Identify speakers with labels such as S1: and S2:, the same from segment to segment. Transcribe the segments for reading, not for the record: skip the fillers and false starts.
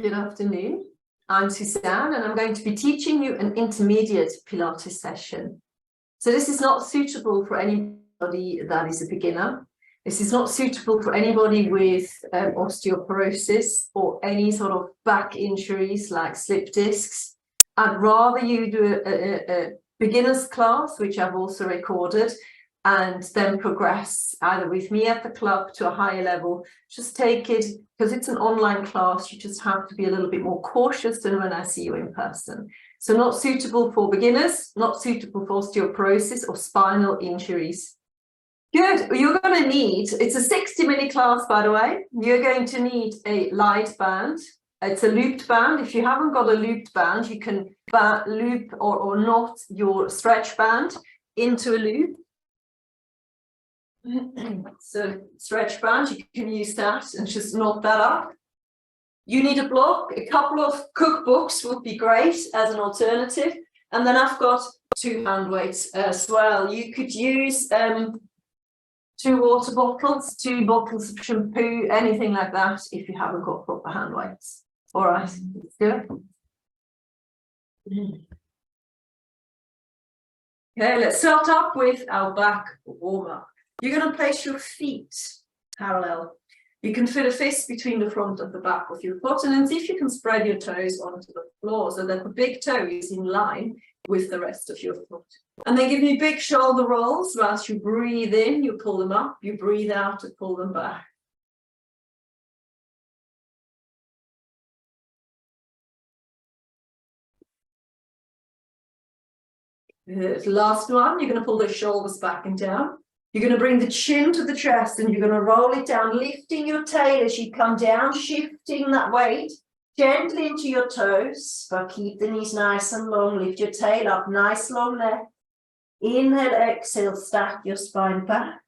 S1: Good afternoon. I'm Susanne and I'm going to be teaching you an intermediate Pilates session. So this is not suitable for anybody that is a beginner. This is not suitable for anybody with osteoporosis or any sort of back injuries like slip discs. I'd rather you do a beginner's class, which I've also recorded, and then progress either with me at the club to a higher level. Just take it, because it's an online class, you just have to be a little bit more cautious than when I see you in person. So not suitable for beginners, not suitable for osteoporosis or spinal injuries. Good, you're going to need, it's a 60-minute class, by the way. You're going to need a light band. It's a looped band. If you haven't got a looped band, you can loop or knot your stretch band into a loop. So stretch band, you can use that and just knot that up. You need a block. A couple of cookbooks would be great as an alternative. And then I've got 2 hand weights as well. You could use 2 water bottles, 2 bottles of shampoo, anything like that if you haven't got proper hand weights. All right, let's do it. Okay, let's start up with our back warm-up. You're going to place your feet parallel. You can fit a fist between the front and the back of your foot, and then see if you can spread your toes onto the floor so that the big toe is in line with the rest of your foot. And then give me big shoulder rolls. Whilst you breathe in, you pull them up. You breathe out to pull them back. Good. Last one, you're going to pull the shoulders back and down. You're going to bring the chin to the chest and you're going to roll it down, lifting your tail as you come down, shifting that weight gently into your toes, but keep the knees nice and long. Lift your tail up, nice long neck. Inhale, exhale, stack your spine back.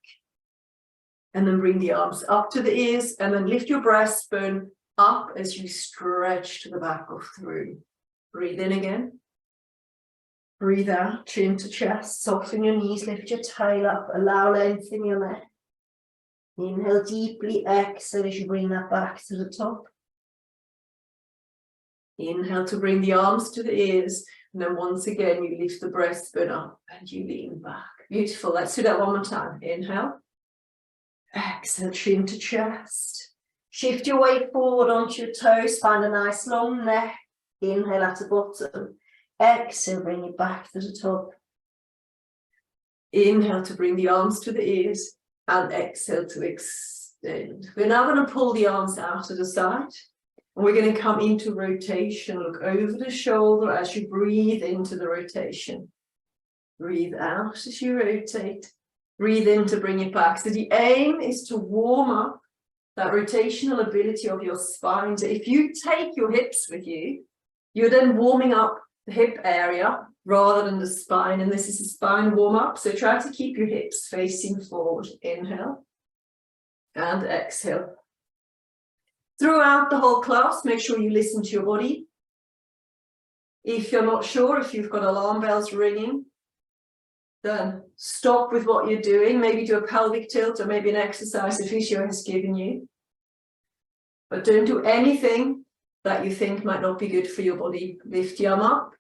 S1: And then bring the arms up to the ears and then lift your breastbone up as you stretch to the back of the room. Breathe in again. Breathe out, chin to chest, soften your knees, lift your tail up, allow length in your neck. Inhale deeply, exhale as you bring that back to the top. Inhale to bring the arms to the ears, and then once again you lift the breastbone up and you lean back. Beautiful, let's do that one more time. Inhale, exhale, chin to chest. Shift your weight forward onto your toes, find a nice long neck. Inhale at the bottom. Exhale, bring it back to the top. Inhale to bring the arms to the ears and exhale to extend. We're now going to pull the arms out to the side and we're going to come into rotation. Look over the shoulder as you breathe into the rotation. Breathe out as you rotate. Breathe in to bring it back. So the aim is to warm up that rotational ability of your spine. So if you take your hips with you, you're then warming up the hip area rather than the spine, and this is a spine warm-up, so try to keep your hips facing forward. Inhale and exhale. Throughout the whole class, make sure you listen to your body. If you're not sure, if you've got alarm bells ringing, then stop with what you're doing, maybe do a pelvic tilt or maybe an exercise the physio has given you, but don't do anything that you think might not be good for your body. Lift your arm up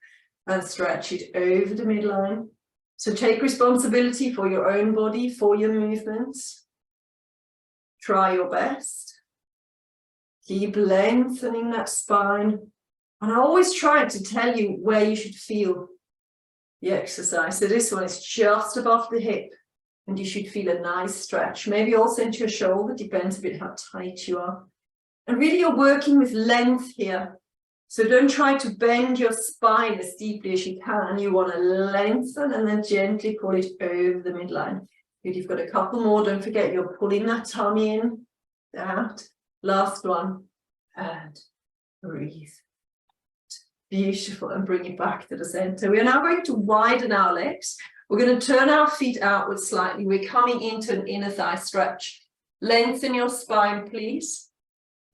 S1: and stretch it over the midline. So take responsibility for your own body, for your movements. Try your best. Keep lengthening that spine. And I always try to tell you where you should feel the exercise. So this one is just above the hip and you should feel a nice stretch. Maybe also into your shoulder, depends a bit how tight you are. And really you're working with length here. So don't try to bend your spine as deeply as you can. You want to lengthen and then gently pull it over the midline. Good, you've got a couple more. Don't forget you're pulling that tummy in, out. Last one. And breathe. Beautiful. And bring it back to the center. We are now going to widen our legs. We're going to turn our feet outwards slightly. We're coming into an inner thigh stretch. Lengthen your spine, please.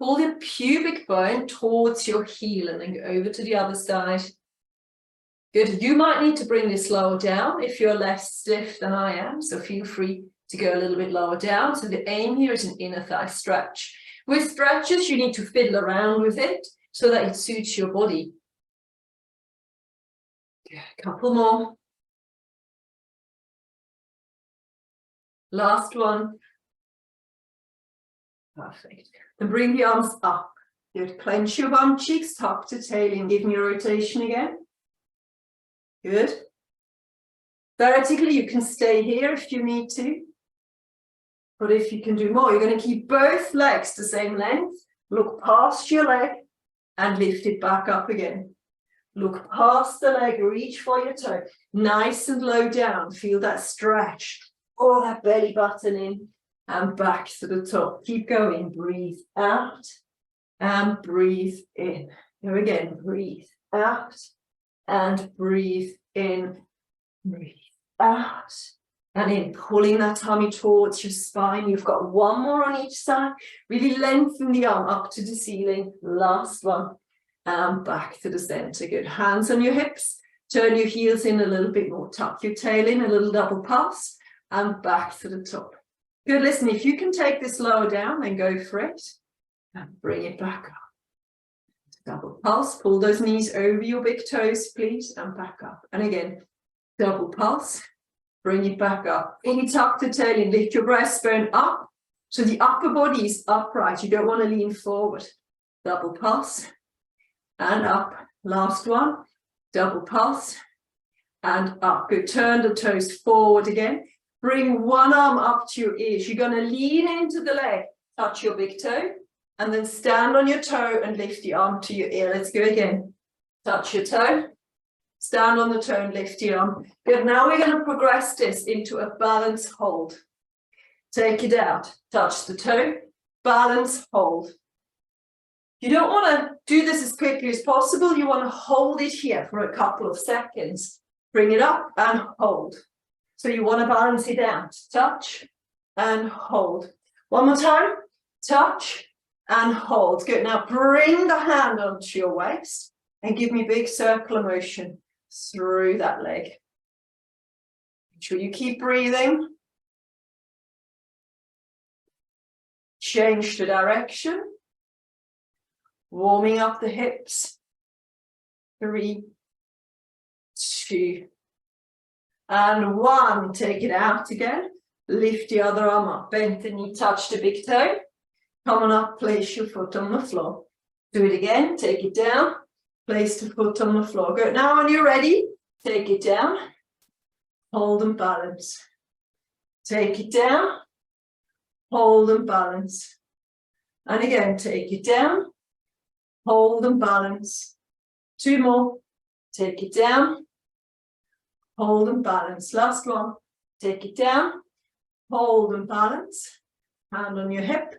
S1: Pull your pubic bone towards your heel and then go over to the other side. Good. You might need to bring this lower down if you're less stiff than I am, so feel free to go a little bit lower down. So the aim here is an inner thigh stretch. With stretches, you need to fiddle around with it. so that it suits your body. A couple more. Last one. Perfect. And bring the arms up. Good. Clench your bum cheeks, tuck to tail in. Give me a rotation again. Good. Theoretically, you can stay here if you need to. But if you can do more, you're going to keep both legs the same length. Look past your leg and lift it back up again. Look past the leg, reach for your toe. Nice and low down. Feel that stretch. Oh, that belly button in and back to the top. Keep going. Breathe out and breathe in. Go again. Breathe out and breathe in. Breathe out and in. Pulling that tummy towards your spine. You've got one more on each side. Really lengthen the arm up to the ceiling. Last one. And back to the center. Good. Hands on your hips. Turn your heels in a little bit more. Tuck your tail in. A little double pulse. And back to the top. Good. Listen, if you can take this lower down, then go for it. And bring it back up. Double pulse. Pull those knees over your big toes, please. And back up. And again, double pulse. Bring it back up. Really tuck the tail in. Lift your breastbone up. So the upper body is upright. You don't want to lean forward. Double pulse. And up. Last one. Double pulse. And up. Good. Turn the toes forward again. Bring one arm up to your ears. You're going to lean into the leg. Touch your big toe. And then stand on your toe and lift the arm to your ear. Let's go again. Touch your toe. Stand on the toe and lift the arm. Good. Now we're going to progress this into a balance hold. Take it out. Touch the toe. Balance hold. You don't want to do this as quickly as possible. You want to hold it here for a couple of seconds. Bring it up and hold. So you want to balance it out. Touch and hold. One more time. Touch and hold. Good. Now bring the hand onto your waist and give me a big circular motion through that leg. Make sure you keep breathing. Change the direction. Warming up the hips. 3, 2, and 1. Take it out again. Lift the other arm up. Bend the knee, touch the big toe. Come on up, place your foot on the floor. Do it again. Take it down. Place the foot on the floor. Good. Now when you're ready, take it down. Hold and balance. Take it down. Hold and balance. And again, take it down. Hold and balance. 2 more. Take it down. Hold and balance. Last one. Take it down. Hold and balance. Hand on your hip.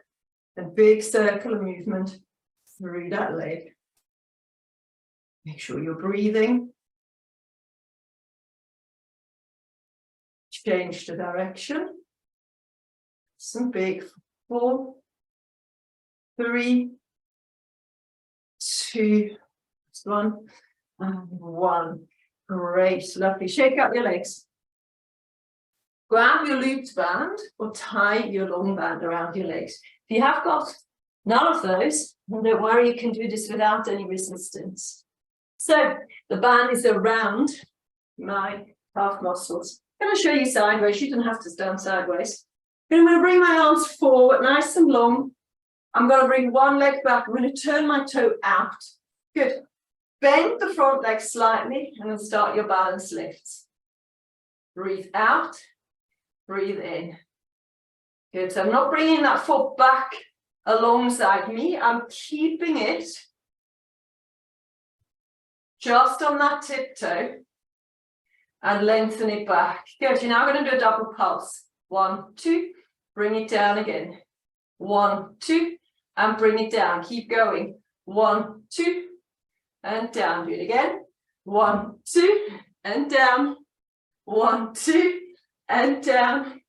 S1: And big circular movement through that leg. Make sure you're breathing. Change the direction. Some big 4, 3, 2, 1, and 1. Great, lovely. Shake out your legs. Grab your looped band or tie your long band around your legs. If you have got none of those, then don't worry, you can do this without any resistance. So the band is around my calf muscles. I'm going to show you sideways. You don't have to stand sideways. I'm going to bring my arms forward, nice and long. I'm going to bring one leg back. I'm going to turn my toe out. Good. Bend the front leg slightly and then start your balance lifts. Breathe out. Breathe in. Good. So I'm not bringing that foot back alongside me. I'm keeping it just on that tiptoe and lengthen it back. Good. You're now going to do a double pulse. 1, 2. Bring it down again. 1, 2. And bring it down. Keep going. 1, 2. And down. Do it again. 1, 2. And down. 1, 2. And down.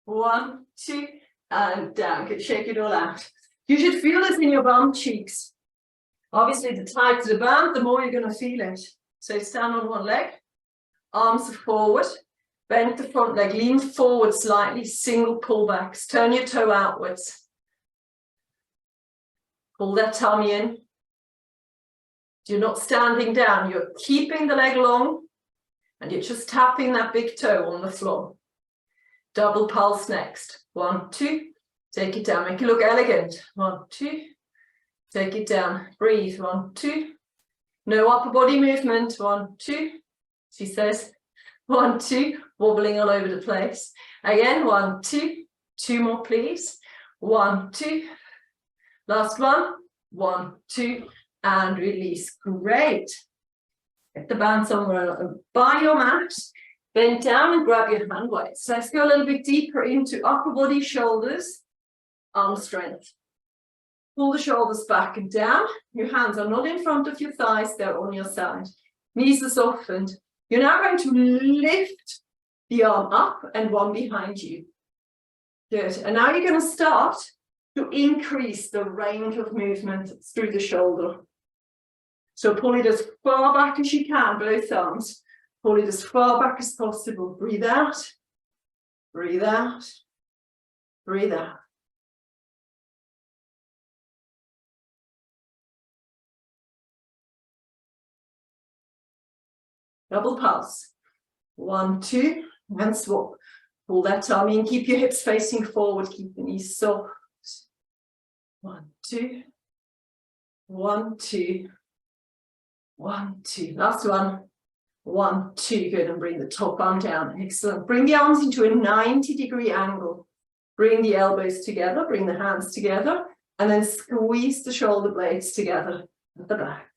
S1: 1, 2. And down. Good. Shake it all out. You should feel this in your bum cheeks. Obviously, the tighter the band, the more you're going to feel it. So stand on one leg. Arms forward. Bend the front leg. Lean forward slightly. Single pullbacks. Turn your toe outwards. Pull that tummy in. You're not standing down, you're keeping the leg long and you're just tapping that big toe on the floor. Double pulse next. 1, 2, take it down, make it look elegant. 1, 2, take it down, breathe. 1, 2, no upper body movement. 1, 2, she says. 1, 2, wobbling all over the place. Again, 1, 2, 2 more please. 1, 2, last one. 1, 2, and release. Great. Get the band somewhere by your mat. Bend down and grab your hand weights. So let's go a little bit deeper into upper body, shoulders, arm strength. Pull the shoulders back and down. Your hands are not in front of your thighs, they're on your side. Knees are softened. You're now going to lift the arm up and one behind you. Good. And now you're going to start to increase the range of movement through the shoulder. So pull it as far back as you can, both arms. Pull it as far back as possible. Breathe out, breathe out, breathe out. Double pulse. 1, 2, and swap. Pull that tummy in, keep your hips facing forward, keep the knees soft. 1, 2, 1, 2, 1, 2. Last one. 1, 2. Good. And bring the top arm down. Excellent. Bring the arms into a 90-degree angle. Bring the elbows together, bring the hands together, and then squeeze the shoulder blades together at the back.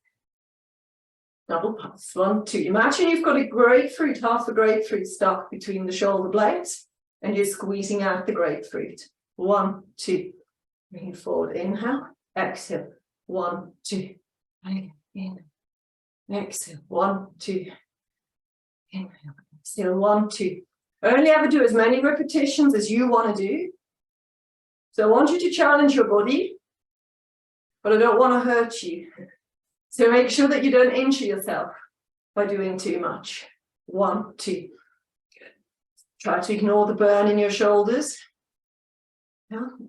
S1: Double pulse. 1, 2. Imagine you've got a grapefruit, half a grapefruit stuck between the shoulder blades, and you're squeezing out the grapefruit. 1, 2. Bring it forward. Inhale. Exhale. 1, 2. In. Exhale. 1, 2. Inhale. Exhale. 1, 2. Only ever do as many repetitions as you want to do. So I want you to challenge your body, but I don't want to hurt you. So make sure that you don't injure yourself by doing too much. 1, 2. Good. Try to ignore the burn in your shoulders.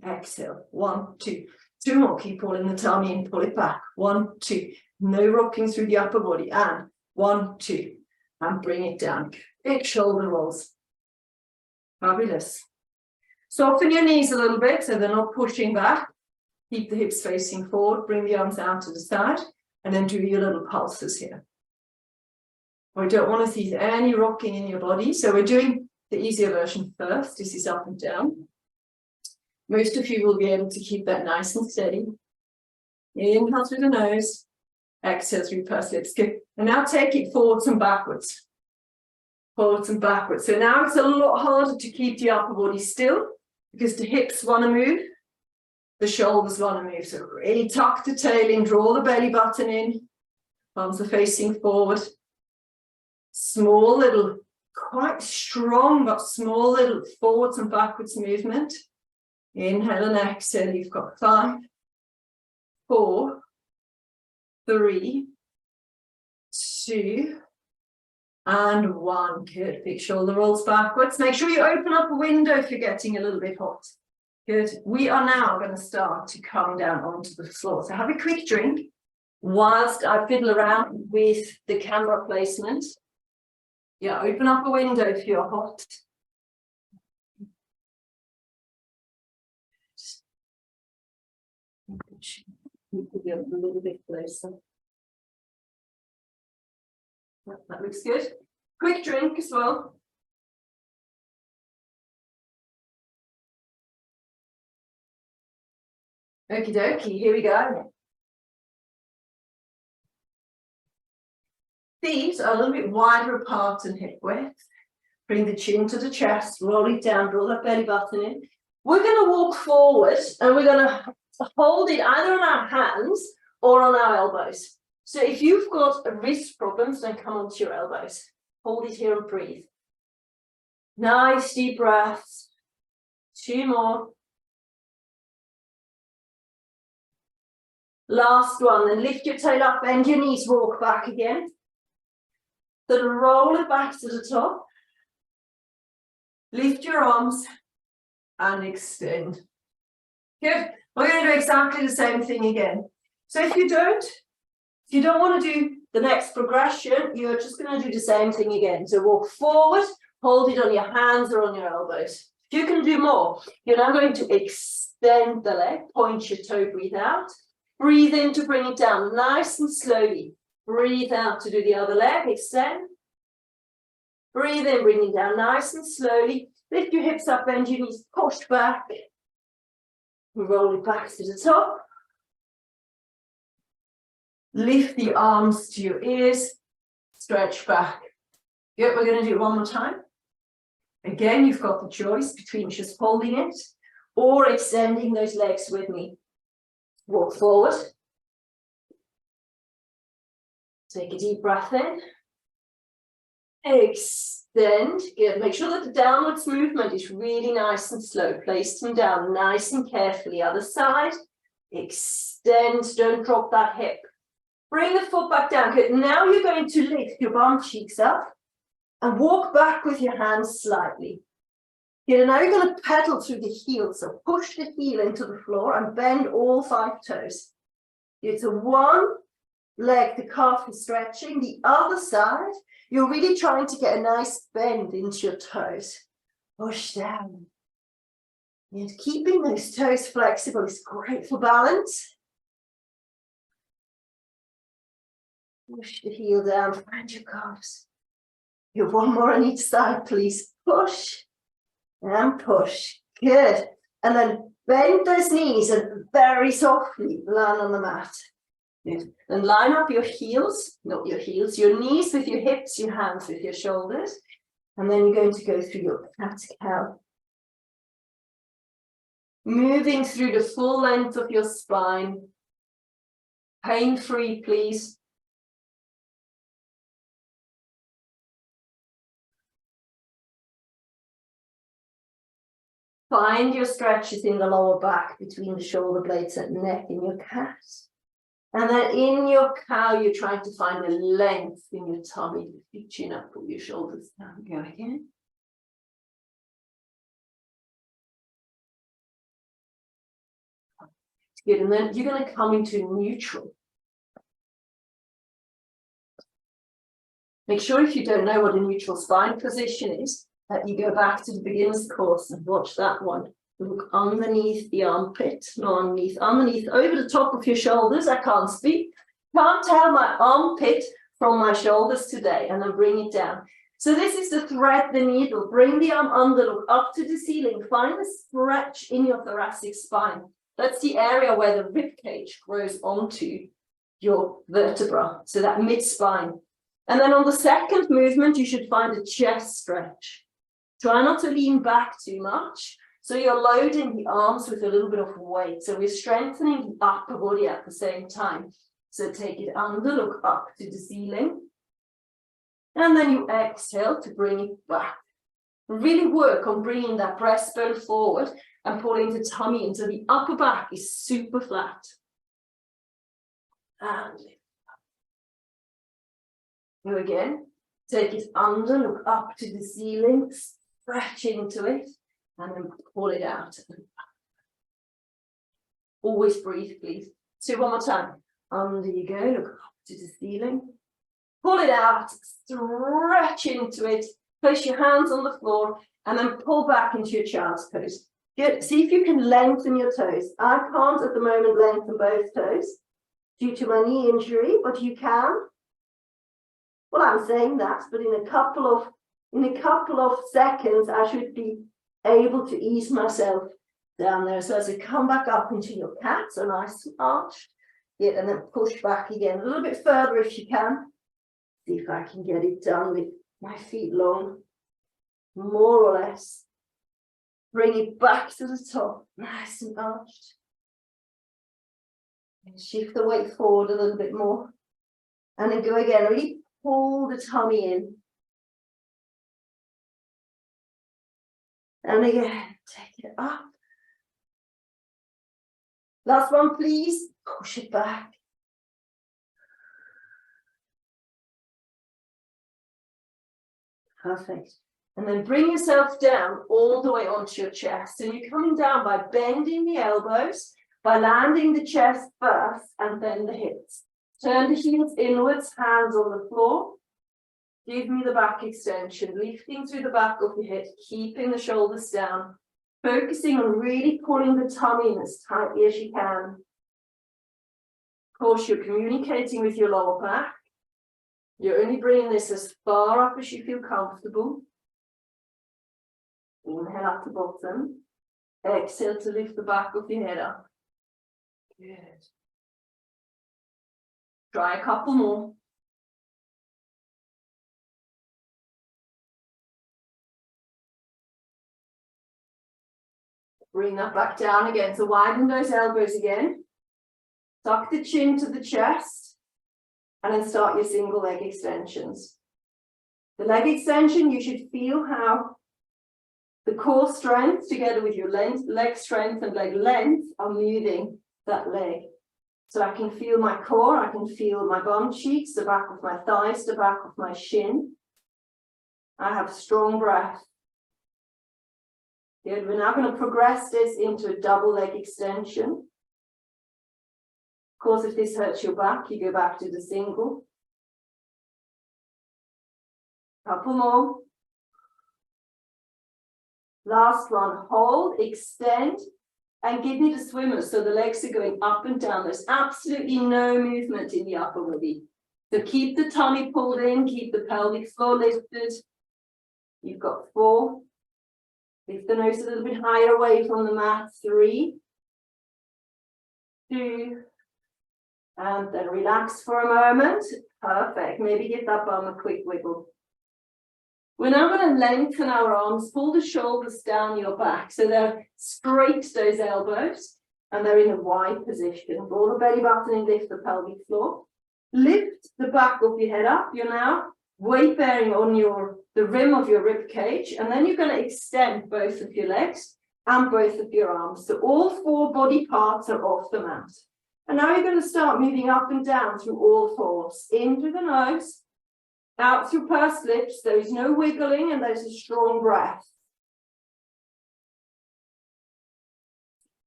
S1: Exhale. 1, 2. 2 more. Keep pulling the tummy and pull it back. 1, 2. No rocking through the upper body. And 1, 2. And bring it down. Big shoulder rolls. Fabulous. Soften your knees a little bit so they're not pushing back. Keep the hips facing forward. Bring the arms out to the side. And then do your little pulses here. We don't want to see any rocking in your body. So we're doing the easier version first. This is up and down. Most of you will be able to keep that nice and steady. Inhale through the nose. Exhale through pursed lips. Good. And now take it forwards and backwards. Forwards and backwards. So now it's a lot harder to keep the upper body still because the hips want to move. The shoulders want to move. So really tuck the tail in, draw the belly button in. Arms are facing forward. Small little, quite strong, but small little forwards and backwards movement. Inhale and exhale. You've got 5, 4, 3, 2, and 1. Good. Big shoulder rolls backwards. Make sure you open up a window if you're getting a little bit hot. Good. We are now going to start to come down onto the floor. So have a quick drink whilst I fiddle around with the camera placement. Yeah, open up a window if you're hot. Get a little bit closer. That looks good. Quick drink as well. Okie dokie, here we go. Feet are a little bit wider apart than hip width. Bring the chin to the chest, roll it down, draw that belly button in. We're going to walk forward and we're going to hold it either on our hands or on our elbows. So if you've got wrist problems, then come onto your elbows. Hold it here and breathe. Nice deep breaths. 2 more. Last one. Then lift your tail up, bend your knees, walk back again. Then roll it back to the top. Lift your arms and extend. Good. We're going to do exactly the same thing again. So if you don't If you don't want to do the next progression, you're just going to do the same thing again. So walk forward, hold it on your hands or on your elbows. If you can do more, you're now going to extend the leg, point your toe, breathe out. Breathe in to bring it down nice and slowly. Breathe out to do the other leg, extend. Breathe in, bring it down nice and slowly. Lift your hips up, bend your knees, push back. Roll it back to the top. Lift the arms to your ears, stretch back. Good, we're going to do it one more time. Again, you've got the choice between just holding it or extending those legs with me. Walk forward. Take a deep breath in. Extend. Good. Make sure that the downwards movement is really nice and slow. Place them down nice and carefully. Other side. Extend. Don't drop that hip. Bring the foot back down. Good. Now you're going to lift your bum cheeks up and walk back with your hands slightly. Good. Now you're going to pedal through the heel. So push the heel into the floor and bend all 5 toes. It's a one leg, the calf is stretching. The other side, you're really trying to get a nice bend into your toes. Push down. And keeping those toes flexible is great for balance. Push the heel down, find your calves. You have one more on each side, please. Push and push. Good. And then bend those knees and very softly land on the mat. Good. And line up your heels, not your heels, your knees with your hips, your hands with your shoulders. And then you're going to go through your cat-cow. Moving through the full length of your spine. Pain-free, please. Find your stretches in the lower back between the shoulder blades and neck in your cat. And then in your cow, you're trying to find the length in your tummy. Lift your chin up, pull your shoulders down. Go again. Good. And then you're going to come into neutral. Make sure if you don't know what a neutral spine position is, that you go back to the beginner's course and watch that one. Look underneath the armpit, not underneath, over the top of your shoulders. I can't speak. Can't tell my armpit from my shoulders today, and then bring it down. So this is the thread the needle. Bring the arm under, look up to the ceiling. Find a stretch in your thoracic spine. That's the area where the rib cage grows onto your vertebra, so that mid-spine. And then on the second movement, you should find a chest stretch. Try not to lean back too much. So you're loading the arms with a little bit of weight. So we're strengthening the upper body at the same time. So take it under, look up to the ceiling. And then you exhale to bring it back. Really work on bringing that breastbone forward and pulling the tummy in so the upper back is super flat. And lift up. Go again. Take it under, look up to the ceiling, stretch into it. And then pull it out. Always breathe, please. So one more time. Under you go, look up to the ceiling. Pull it out, stretch into it. Place your hands on the floor and then pull back into your child's pose. Good. See if you can lengthen your toes. I can't at the moment lengthen both toes due to my knee injury, but you can. Well, I'm saying that, but in a couple of seconds, I should be able to ease myself down there. So as I come back up into your cat, so nice and arched, yeah, and then push back again a little bit further if you can. See if I can get it done with my feet long, more or less. Bring it back to the top, nice and arched. And shift the weight forward a little bit more. And then go again, really pull the tummy in. And again, take it up. Last one, please. Push it back. Perfect. And then bring yourself down all the way onto your chest. And you're coming down by bending the elbows, by landing the chest first and then the hips. Turn the heels inwards, hands on the floor. Give me the back extension, lifting through the back of your head, keeping the shoulders down, focusing on really pulling the tummy in as tightly as you can. Of course, you're communicating with your lower back. You're only bringing this as far up as you feel comfortable. Inhale at the bottom. Exhale to lift the back of your head up. Good. Try a couple more. Bring that back down again. So widen those elbows again. Tuck the chin to the chest. And then start your single leg extensions. The leg extension, you should feel how the core strength together with your leg strength and leg length are moving that leg. So I can feel my core, I can feel my bum cheeks, the back of my thighs, the back of my shin. I have strong breath. Good. We're now going to progress this into a double leg extension. Of course, if this hurts your back, you go back to the single. Couple more. Last one. Hold, extend, and give me the swimmers. So the legs are going up and down. There's absolutely no movement in the upper body. So keep the tummy pulled in, keep the pelvic floor lifted. You've got 4. Lift the nose a little bit higher away from the mat. 3, 2, and then relax for a moment. Perfect. Maybe give that bum a quick wiggle. We're now going to lengthen our arms, pull the shoulders down your back so they're straight, those elbows, and they're in a wide position. Roll the belly button and lift the pelvic floor. Lift the back of your head up. You're now weight bearing on the rim of your rib cage, and then you're going to extend both of your legs and both of your arms. So all 4 body parts are off the mat. And now you're going to start moving up and down through all 4s. In through the nose, out through pursed lips. There is no wiggling and there's a strong breath.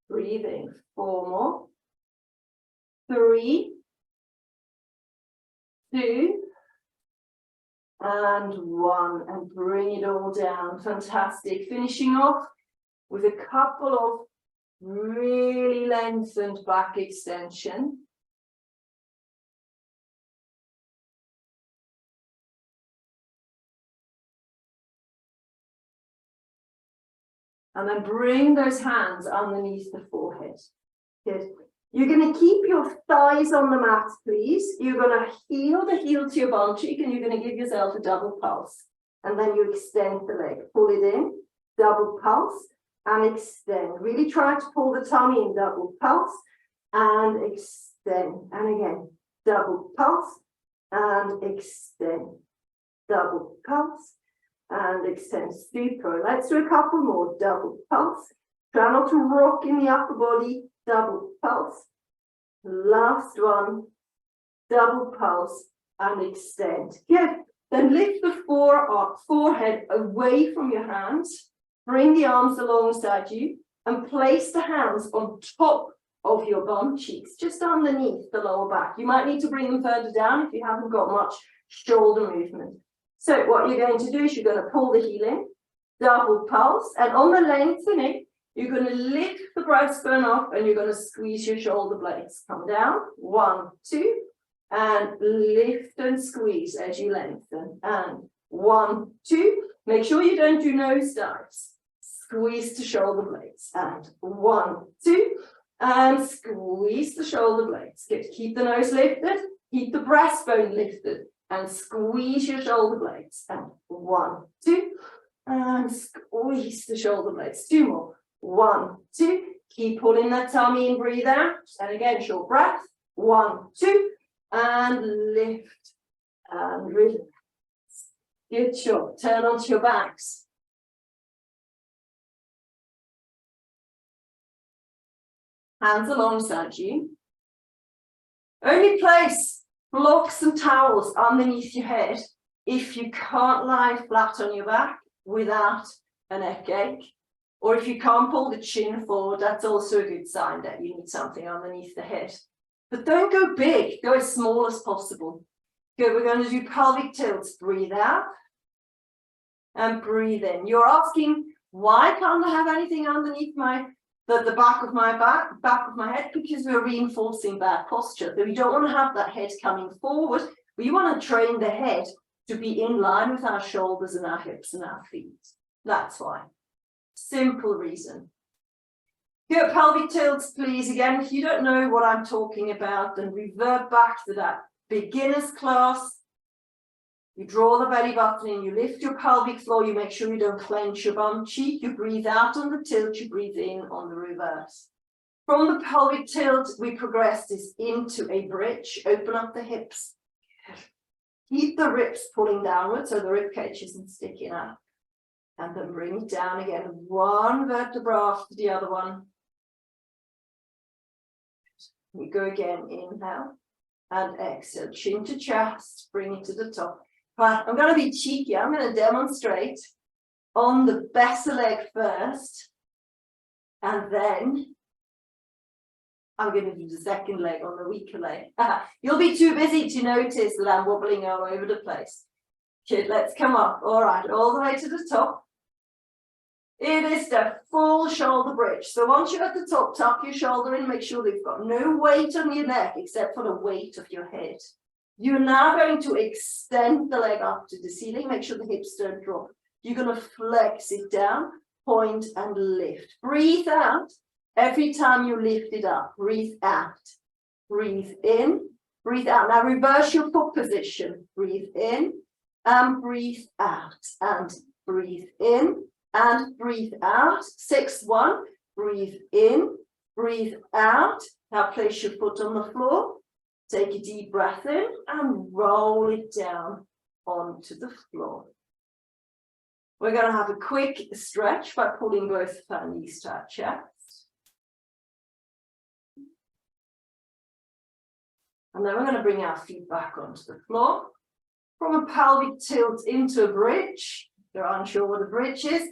S1: Breathing. 4 more. 3, 2, and 1. And bring it all down. Fantastic. Finishing off with a couple of really lengthened back extension. And then bring those hands underneath the forehead. Good. You're going to keep your thighs on the mat, please. You're going to heel the heel to your bum cheek and you're going to give yourself a double pulse. And then you extend the leg. Pull it in, double pulse, and extend. Really try to pull the tummy in, double pulse, and extend. And again, double pulse, and extend. Double pulse, and extend. Super. Let's do a couple more. Double pulse. Try not to rock in the upper body. Double pulse. Last one. Double pulse and extend. Good. Then lift the forehead away from your hands. Bring the arms alongside you and place the hands on top of your bum cheeks, just underneath the lower back. You might need to bring them further down if you haven't got much shoulder movement. So what you're going to do is you're going to pull the heel in, double pulse, and on the lengthening, you're going to lift the breastbone up and you're going to squeeze your shoulder blades. Come down, 1, 2, and lift and squeeze as you lengthen. And 1, 2, make sure you don't do nose dives. Squeeze the shoulder blades. And 1, 2, and squeeze the shoulder blades. Good. Keep the nose lifted, keep the breastbone lifted, and squeeze your shoulder blades. And 1, 2, and squeeze the shoulder blades. 2 more. 1, 2, keep pulling that tummy in, breathe out. And again, short breath. 1, 2, and lift and relax. Good job. Turn onto your backs. Hands alongside you. Only place blocks and towels underneath your head if you can't lie flat on your back without a neck ache. Or if you can't pull the chin forward, that's also a good sign that you need something underneath the head. But don't go big, go as small as possible. Good, we're going to do pelvic tilts. Breathe out and breathe in. You're asking, why can't I have anything underneath the back of my back of my head? Because we're reinforcing back posture. So we don't want to have that head coming forward. We want to train the head to be in line with our shoulders and our hips and our feet. That's why. Simple reason. Good, pelvic tilts, please. Again, if you don't know what I'm talking about, then revert back to that beginner's class. You draw the belly button in, you lift your pelvic floor, you make sure you don't clench your bum cheek, you breathe out on the tilt, you breathe in on the reverse. From the pelvic tilt, we progress this into a bridge, open up the hips. Keep the ribs pulling downward so the rib cage isn't sticking up. And then bring it down again, one vertebra after the other one. We go again, inhale and exhale, chin to chest, bring it to the top. Right, I'm going to be cheeky, I'm going to demonstrate on the better leg first, and then I'm going to do the second leg on the weaker leg. You'll be too busy to notice that I'm wobbling all over the place. Okay, let's come up. All right, all the way to the top. It is the full shoulder bridge. So once you're at the top, tuck your shoulder in, make sure that you've got no weight on your neck except for the weight of your head. You're now going to extend the leg up to the ceiling. Make sure the hips don't drop. You're going to flex it down, point and lift. Breathe out. Every time you lift it up, breathe out. Breathe in, breathe out. Now reverse your foot position. Breathe in and breathe out. And breathe in and breathe out. 6-1. Breathe in, breathe out. Now place your foot on the floor. Take a deep breath in and roll it down onto the floor. We're going to have a quick stretch by pulling both of our knees to our chest. And then we're going to bring our feet back onto the floor. From a pelvic tilt into a bridge. If you're unsure what a bridge is,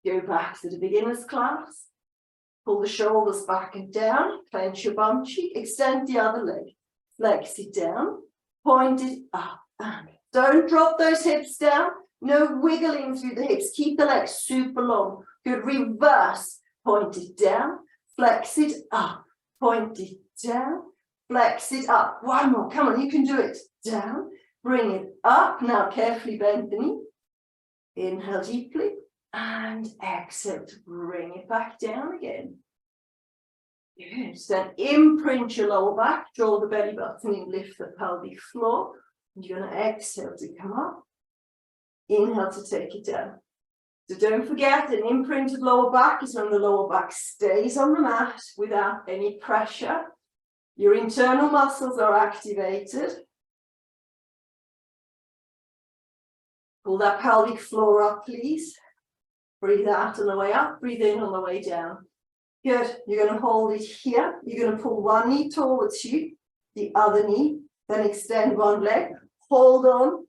S1: go back to the beginner's class. Pull the shoulders back and down. Clench your bum cheek. Extend the other leg. Flex it down, point it up, and don't drop those hips down. No wiggling through the hips. Keep the legs super long. Good, reverse. Point it down, flex it up, point it down, flex it up. One more, come on, you can do it. Down, bring it up. Now carefully bend the knee. Inhale deeply, and exhale to bring it back down again. Good. Then imprint your lower back, draw the belly button in, lift the pelvic floor. And you're going to exhale to come up. Inhale to take it down. So don't forget, an imprinted lower back is when the lower back stays on the mat without any pressure. Your internal muscles are activated. Pull that pelvic floor up, please. Breathe out on the way up, breathe in on the way down. Good, you're going to hold it here. You're going to pull one knee towards you, the other knee, then extend one leg, hold on,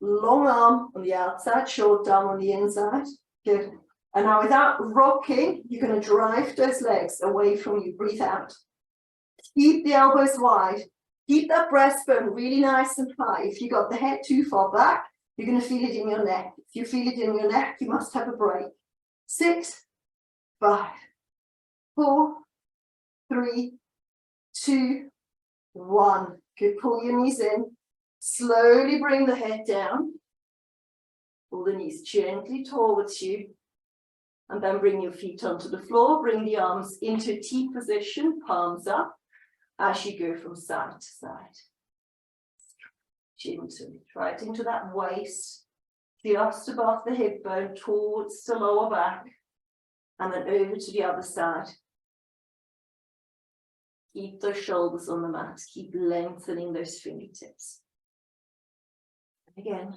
S1: long arm on the outside, short arm on the inside. Good. And now without rocking, you're going to drive those legs away from you. Breathe out. Keep the elbows wide. Keep that breastbone really nice and high. If you got the head too far back, you're going to feel it in your neck. If you feel it in your neck, you must have a break. 6, 5, 4, 3, 2, 1. Good. Pull your knees in. Slowly bring the head down. Pull the knees gently towards you. And then bring your feet onto the floor. Bring the arms into T position, palms up, as you go from side to side. Gently, right into that waist, just above the hip bone, towards the lower back, and then over to the other side. Keep those shoulders on the mat. Keep lengthening those fingertips. And again.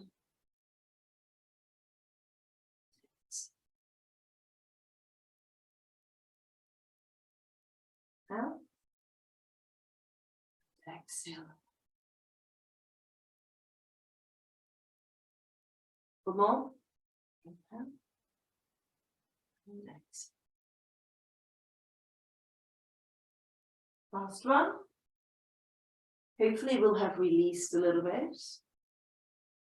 S1: Out. Exhale. One more. Inhale. And exhale. Last one. Hopefully we'll have released a little bit.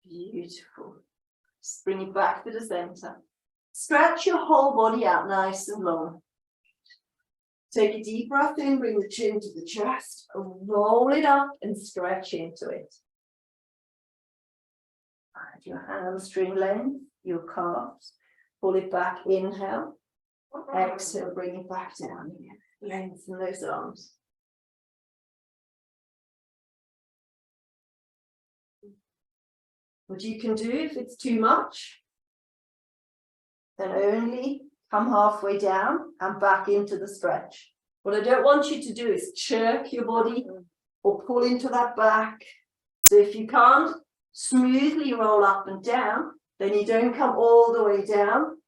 S1: Beautiful. Just bring it back to the center. Stretch your whole body out nice and long. Take a deep breath in, bring the chin to the chest, roll it up and stretch into it. Add your hamstring length, your calves. Pull it back, inhale. Exhale, bring it back down again. Lengthen those arms. What you can do if it's too much, then only come halfway down and back into the stretch. What I don't want you to do is jerk your body or pull into that back. So if you can't smoothly roll up and down, then you don't come all the way down.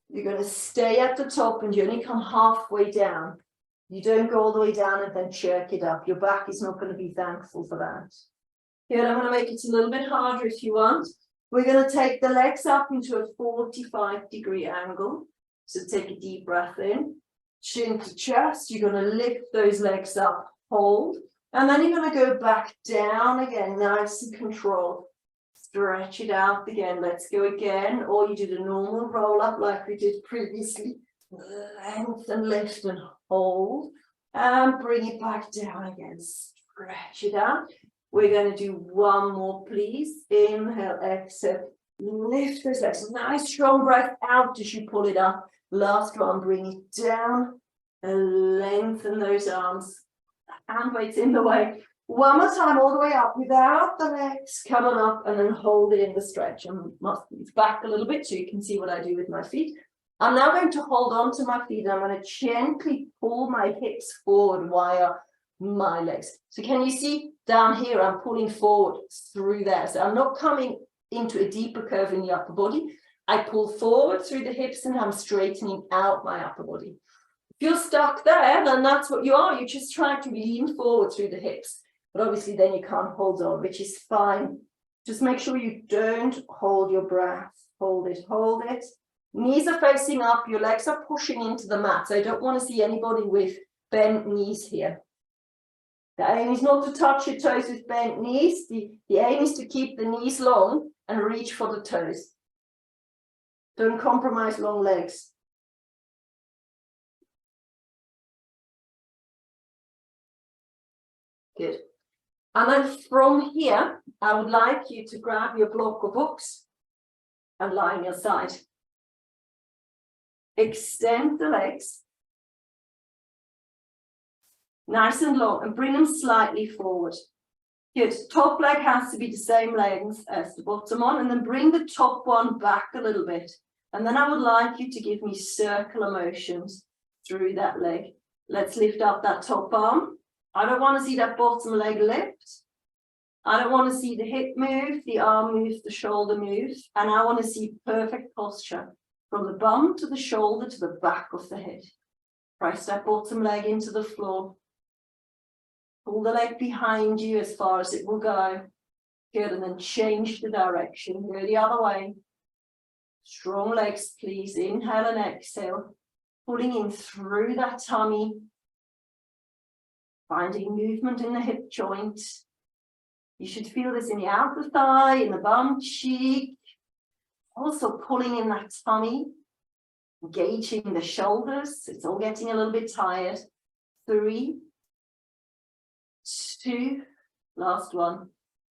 S1: You're going to stay at the top and you only come halfway down. You don't go all the way down and then jerk it up. Your back is not going to be thankful for that. Here, I'm going to make it a little bit harder if you want. We're going to take the legs up into a 45-degree angle. So take a deep breath in, chin to chest. You're going to lift those legs up, hold, and then you're going to go back down again, nice and controlled. Stretch it out again. Let's go again. Or you do the normal roll up like we did previously. Lengthen, lift and hold. And bring it back down again. Stretch it out. We're going to do one more, please. Inhale, exhale. Lift those legs. Nice strong breath out as you pull it up. Last one, bring it down. And lengthen those arms. Hand weight's in the way. One more time, all the way up without the legs coming up, and then hold it in the stretch. And must move back a little bit so you can see what I do with my feet. I'm now going to hold on to my feet. I'm going to gently pull my hips forward via my legs. So can you see down here, I'm pulling forward through there. So I'm not coming into a deeper curve in the upper body. I pull forward through the hips and I'm straightening out my upper body. If you're stuck there, then that's what you are. You just try to lean forward through the hips. But obviously then you can't hold on, which is fine. Just make sure you don't hold your breath. Hold it, hold it. Knees are facing up, your legs are pushing into the mat. So I don't want to see anybody with bent knees here. The aim is not to touch your toes with bent knees. The aim is to keep the knees long and reach for the toes. Don't compromise long legs. Good. And then from here, I would like you to grab your block of books and lie on your side. Extend the legs. Nice and long, and bring them slightly forward. Good. Top leg has to be the same length as the bottom one, and then bring the top one back a little bit. And then I would like you to give me circular motions through that leg. Let's lift up that top arm. I don't want to see that bottom leg lift. I don't want to see the hip move, the arm move, the shoulder move. And I want to see perfect posture from the bum to the shoulder to the back of the head. Press that bottom leg into the floor. Pull the leg behind you as far as it will go. Good, and then change the direction. Go the other way. Strong legs, please. Inhale and exhale. Pulling in through that tummy. Finding movement in the hip joint. You should feel this in the outer thigh, in the bum cheek. Also pulling in that tummy. Engaging the shoulders. It's all getting a little bit tired. 3, 2, last one,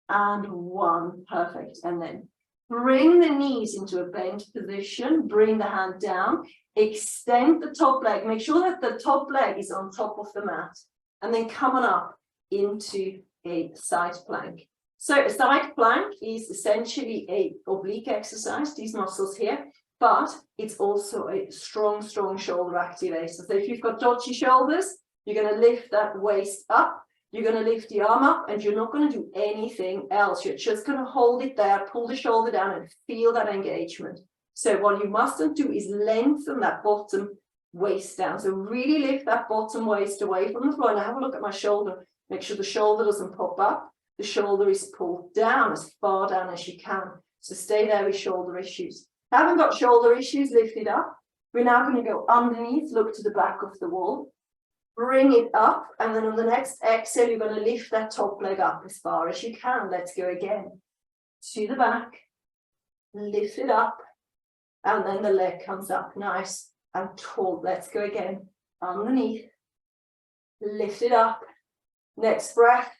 S1: and 1. Perfect. And then bring the knees into a bent position. Bring the hand down. Extend the top leg. Make sure that the top leg is on top of the mat. And then coming up into a side plank. So a side plank is essentially a oblique exercise, these muscles here, but it's also a strong shoulder activator. So if you've got dodgy shoulders, you're going to lift that waist up, you're going to lift the arm up, and you're not going to do anything else. You're just going to hold it there, pull the shoulder down and feel that engagement. So what you mustn't do is lengthen that bottom waist down. So really lift that bottom waist away from the floor. Now have a look at my shoulder. Make sure the shoulder doesn't pop up. The shoulder is pulled down as far down as you can. So stay there with shoulder issues. Haven't got shoulder issues, lift it up. We're now going to go underneath, look to the back of the wall. Bring it up, and then on the next exhale, you're going to lift that top leg up as far as you can. Let's go again. To the back, lift it up, and then the leg comes up nice and tall. Let's go again. Underneath, lift it up. Next breath,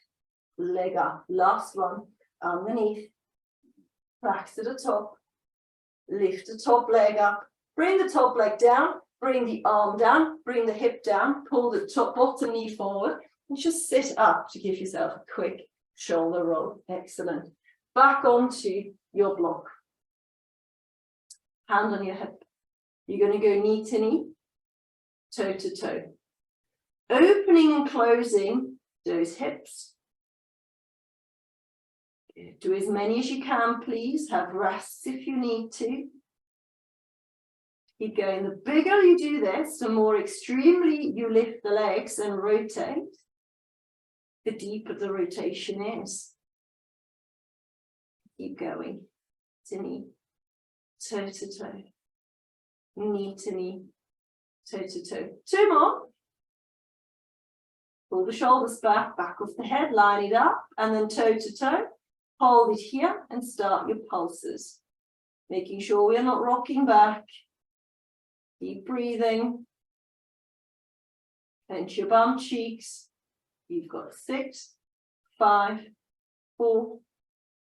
S1: leg up. Last one, underneath, back to the top. Lift the top leg up. Bring the top leg down. Bring the arm down, bring the hip down, pull the top bottom knee forward, and just sit up to give yourself a quick shoulder roll. Excellent. Back onto your block. Hand on your hip. You're going to go knee to knee, toe to toe. Opening and closing those hips. Do as many as you can, please. Have rests if you need to. Keep going. The bigger you do this, the more extremely you lift the legs and rotate, the deeper the rotation is. Keep going. To knee, toe to toe, knee to knee, toe to toe. Two more. Pull the shoulders back, back of the head, line it up, and then toe to toe. Hold it here and start your pulses. Making sure we are not rocking back. Keep breathing. Clench your bum cheeks. You've got 6, 5, 4,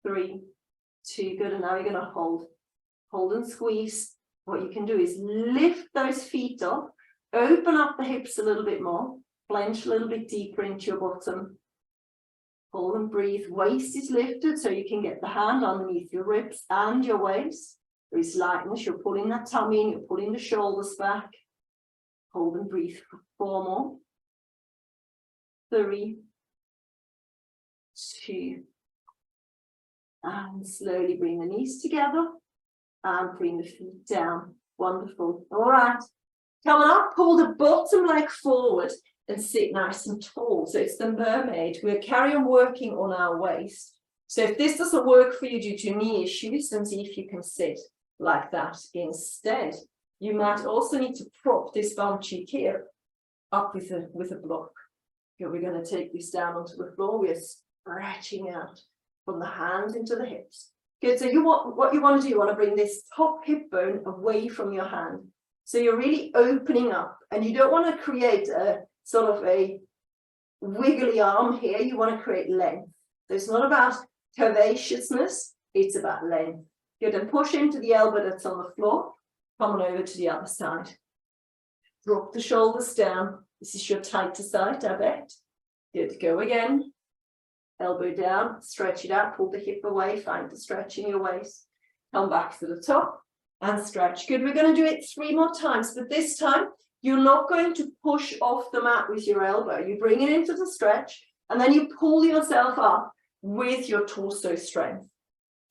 S1: 3, 2. Good. And now you're going to hold. Hold and squeeze. What you can do is lift those feet up. Open up the hips a little bit more. Clench a little bit deeper into your bottom. Hold and breathe. Waist is lifted so you can get the hand underneath your ribs and your waist. There is lightness. You're pulling that tummy in. You're pulling the shoulders back. Hold and breathe for 4 more. 3, 2. And slowly bring the knees together. And bring the feet down. Wonderful. All right. Coming up, pull the bottom leg forward and sit nice and tall. So it's the mermaid. We'll carry on working on our waist. So if this doesn't work for you due to knee issues, then see if you can sit like that instead. You might also need to prop this bum cheek here up with a block. Okay, we're going to take this down onto the floor. We're stretching out from the hands into the hips. Good. So what you want to do, you want to bring this top hip bone away from your hand. So you're really opening up, and you don't want to create a sort of a wiggly arm here. You want to create length. So it's not about curvaceousness, it's about length. Good. And push into the elbow that's on the floor. Come on over to the other side. Drop the shoulders down. This is your tighter side, I bet. Good. Go again. Elbow down, stretch it out, pull the hip away, find the stretch in your waist. Come back to the top and stretch. Good. We're going to do it 3 more times, but this time you're not going to push off the mat with your elbow. You bring it into the stretch, and then you pull yourself up with your torso strength.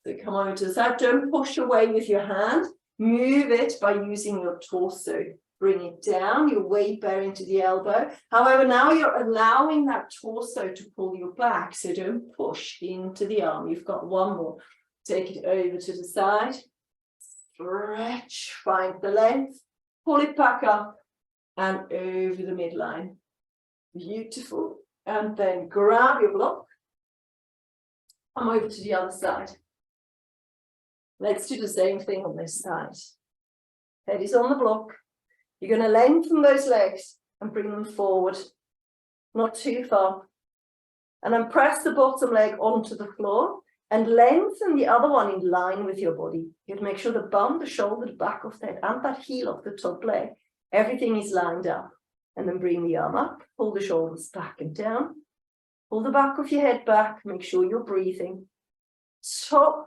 S1: So come over to the side. Don't push away with your hand. Move it by using your torso. Bring it down, your weight bearing to the elbow. However, now you're allowing that torso to pull you back, so don't push into the arm. You've got 1 more. Take it over to the side. Stretch, find the length. Pull it back up and over the midline. Beautiful. And then grab your block. Come over to the other side. Let's do the same thing on this side. Head is on the block. You're going to lengthen those legs and bring them forward, not too far. And then press the bottom leg onto the floor and lengthen the other one in line with your body. You have to make sure the bum, the shoulder, the back of the head, and that heel of the top leg, everything is lined up. And then bring the arm up, pull the shoulders back and down. Pull the back of your head back, make sure you're breathing. Top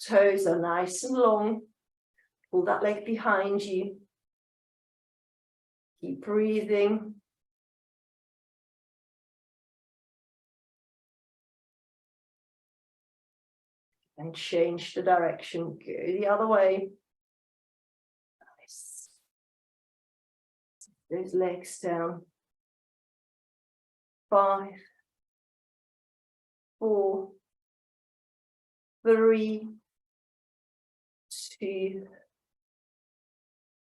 S1: toes are nice and long. Pull that leg behind you. Keep breathing. And change the direction. Go the other way. Nice. Those legs down. 5, 4, 3, 2,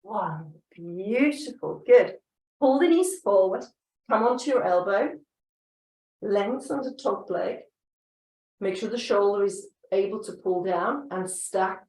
S1: 1. Beautiful. Good. Pull the knees forward. Come onto your elbow, lengthen the top leg, make sure the shoulder is able to pull down and stack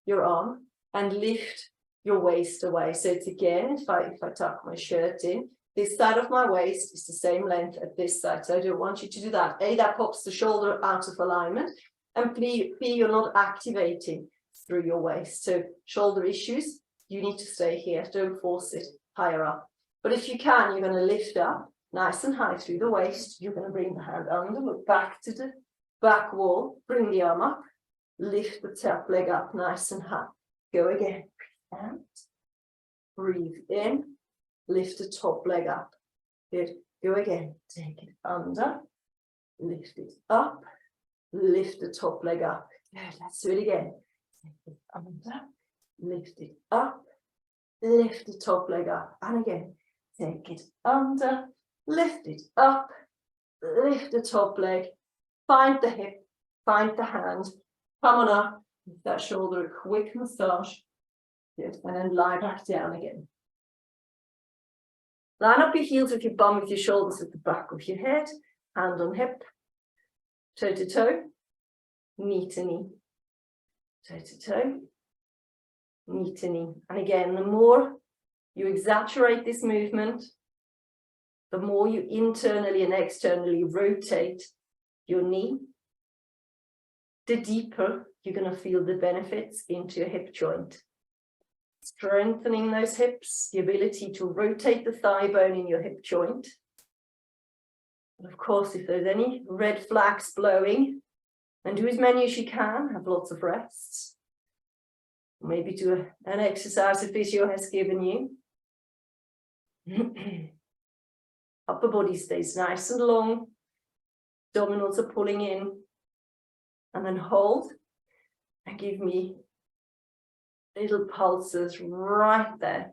S1: your arm and lift your waist away. So it's again, if I tuck my shirt in, this side of my waist is the same length as this side. So I don't want you to do that. A, that pops the shoulder out of alignment, and B, you're not activating through your waist. So shoulder issues, you need to stay here. Don't force it higher up. But if you can, you're going to lift up nice and high through the waist. You're going to bring the hand under, look back to the back wall, bring the arm up, lift the top leg up nice and high. Go again. Breathe out, breathe in, lift the top leg up. Good. Go again. Take it under, lift it up, lift the top leg up. Good. Let's do it again. Take it under, lift it up, lift the top leg up. And again, take it under, lift it up, lift the top leg, find the hip, find the hand, come on up, with that shoulder, a quick massage. Good. And then lie back down again. Line up your heels with your bum, with your shoulders at the back of your head, hand on hip, toe to toe, knee to knee, toe to toe, knee to knee. And again, the more you exaggerate this movement, the more you internally and externally rotate your knee, the deeper you're going to feel the benefits into your hip joint. Strengthening those hips, the ability to rotate the thigh bone in your hip joint. And of course, if there's any red flags blowing, and do as many as you can, have lots of rests. Maybe do an exercise the physio has given you. Upper body stays nice and long. Abdominals are pulling in. And then hold and give me little pulses right there.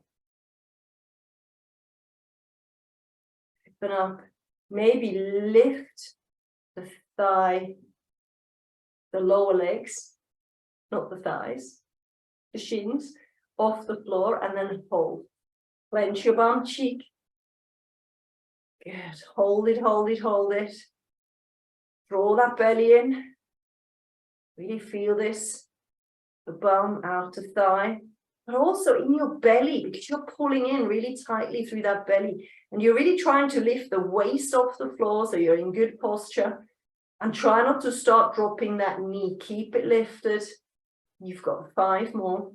S1: Open up. Maybe lift the thigh, the lower legs, not the thighs, the shins, off the floor, and then hold. Clench your bum cheek. Good. Hold it, hold it, hold it. Draw that belly in. Really feel this. The bum out to thigh, but also in your belly, because you're pulling in really tightly through that belly. And you're really trying to lift the waist off the floor so you're in good posture. And try not to start dropping that knee. Keep it lifted. You've got 5 more.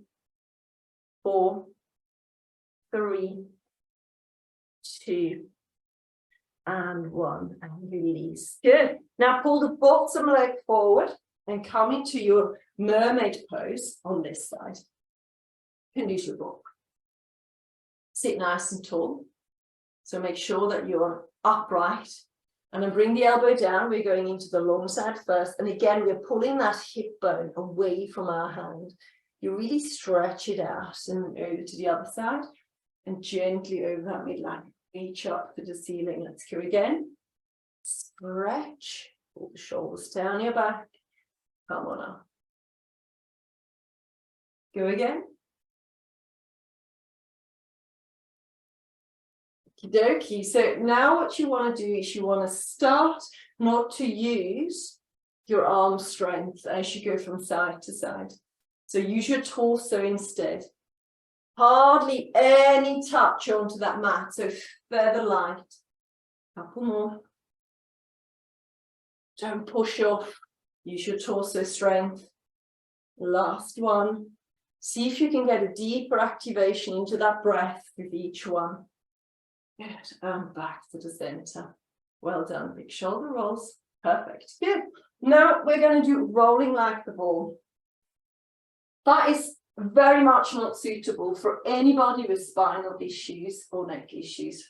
S1: 4, 3, 2, and 1. And release. Good. Now pull the bottom leg forward and come into your mermaid pose on this side. You can use your book. Sit nice and tall. So make sure that you're upright. And then bring the elbow down. We're going into the long side first. And again, we're pulling that hip bone away from our hand. You really stretch it out and over to the other side. And gently over that midline. Reach up to the ceiling. Let's go again. Stretch. Pull the shoulders down your back. Come on up. Go again. Okie dokie. So now what you want to do is you want to start not to use your arm strength as you go from side to side. So use your torso instead. Hardly any touch onto that mat. So feather light. Couple more. Don't push off. Use your torso strength. Last one. See if you can get a deeper activation into that breath with each one. Good. And back to the center. Well done. Big shoulder rolls. Perfect. Good. Now we're going to do rolling like the ball. That is very much not suitable for anybody with spinal issues or neck issues.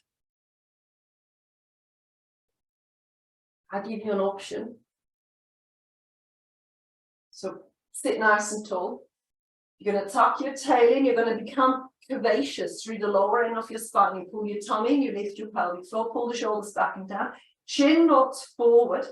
S1: I'll give you an option. So sit nice and tall. You're going to tuck your tail in. You're going to become curvaceous through the lower end of your spine. You pull your tummy in, you lift your pelvic floor, pull the shoulders back and down. Chin locks forward.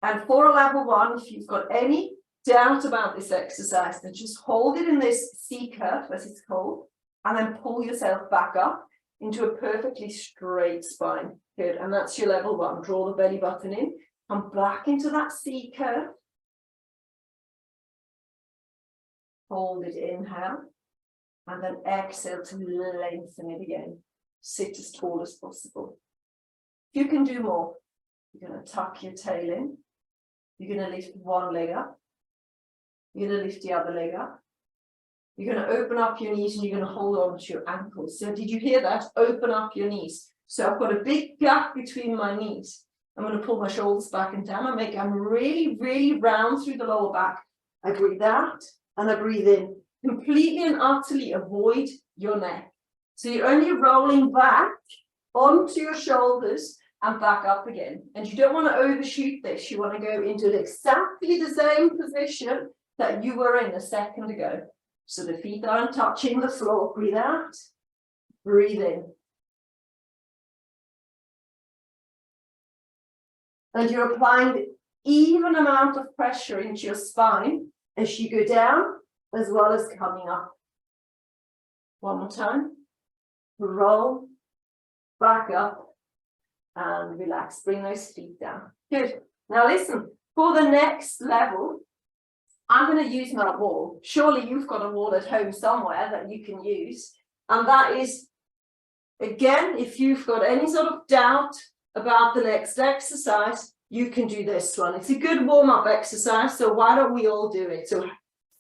S1: And for a level 1, if you've got any doubt about this exercise, then just hold it in this C curve, as it's called, and then pull yourself back up into a perfectly straight spine. Good, and that's your level one. Draw the belly button in, come back into that C curve. Hold it, inhale, and then exhale to lengthen it again. Sit as tall as possible. You can do more. You're going to tuck your tail in. You're going to lift one leg up. You're going to lift the other leg up. You're going to open up your knees and you're going to hold on to your ankles. So did you hear that? Open up your knees. So I've got a big gap between my knees. I'm going to pull my shoulders back and down. I'm really, really round through the lower back. I breathe out and I breathe in. Completely and utterly avoid your neck. So you're only rolling back onto your shoulders and back up again. And you don't want to overshoot this. You want to go into exactly the same position that you were in a second ago. So the feet aren't touching the floor. Breathe out, breathe in. And you're applying the even amount of pressure into your spine as you go down, as well as coming up. One more time. Roll, back up, and relax. Bring those feet down. Good. Now listen, for the next level, I'm going to use my wall. Surely you've got a wall at home somewhere that you can use. And that is, again, if you've got any sort of doubt about the next exercise, you can do this one. It's a good warm-up exercise, so why don't we all do it? So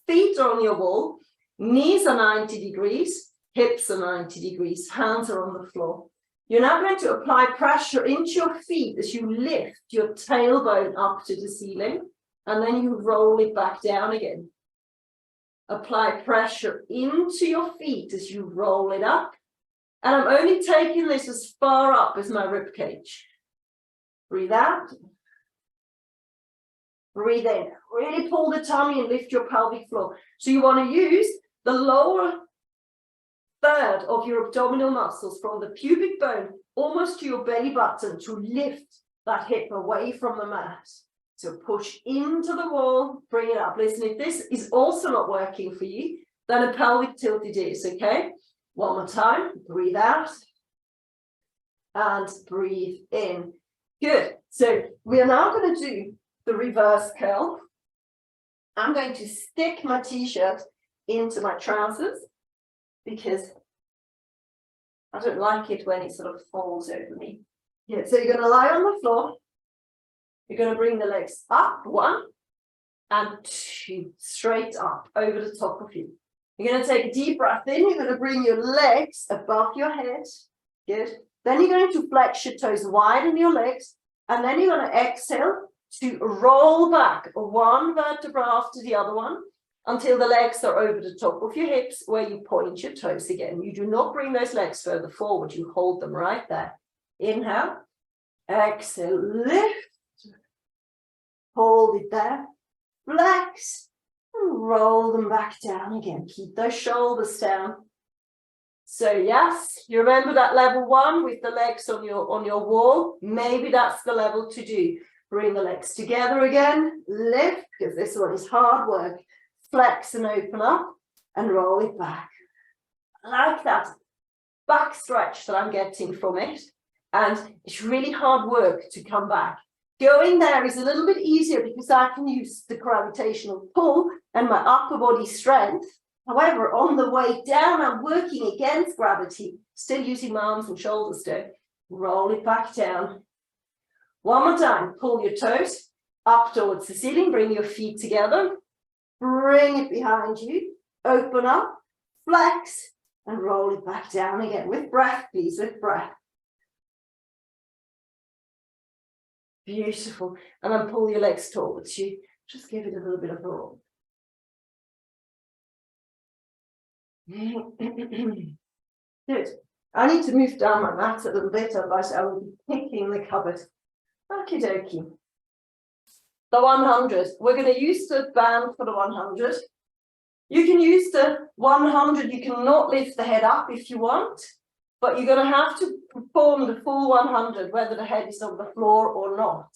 S1: feet are on your wall, knees are 90 degrees, hips are 90 degrees, hands are on the floor. You're now going to apply pressure into your feet as you lift your tailbone up to the ceiling, and then you roll it back down again. Apply pressure into your feet as you roll it up. And I'm only taking this as far up as my rib cage. Breathe out. Breathe in. Really pull the tummy and lift your pelvic floor. So you want to use the lower third of your abdominal muscles from the pubic bone almost to your belly button to lift that hip away from the mat. So push into the wall, bring it up. Listen, if this is also not working for you, then a pelvic tilt it is, okay? One more time, breathe out and breathe in. Good. So we are now going to do the reverse curl. I'm going to stick my t-shirt into my trousers because I don't like it when it sort of falls over me. Yeah, so you're going to lie on the floor. You're going to bring the legs up, 1 and 2, straight up over the top of you. You're going to take a deep breath in. You're going to bring your legs above your head. Good. Then you're going to flex your toes, widen your legs, and then you're going to exhale to roll back one vertebra after the other one until the legs are over the top of your hips where you point your toes again. You do not bring those legs further forward. You hold them right there. Inhale, exhale, lift. Hold it there, flex, and roll them back down again. Keep those shoulders down. So yes, you remember that level 1 with the legs on your wall? Maybe that's the level to do. Bring the legs together again, lift, because this one is hard work. Flex and open up, and roll it back. I like that back stretch that I'm getting from it. And it's really hard work to come back. Going there is a little bit easier because I can use the gravitational pull and my upper body strength. However, on the way down, I'm working against gravity, still using my arms and shoulders to roll it back down. One more time, pull your toes up towards the ceiling, bring your feet together, bring it behind you, open up, flex, and roll it back down again with breath, please, with breath. Beautiful. And then pull your legs towards you. Just give it a little bit of a roll. Good. I need to move down my mat a little bit, otherwise I will be kicking the cupboard. Okie dokie. The 100. We're going to use the band for the 100. You can use the 100. You cannot lift the head up if you want. But you're going to have to perform the full 100, whether the head is on the floor or not.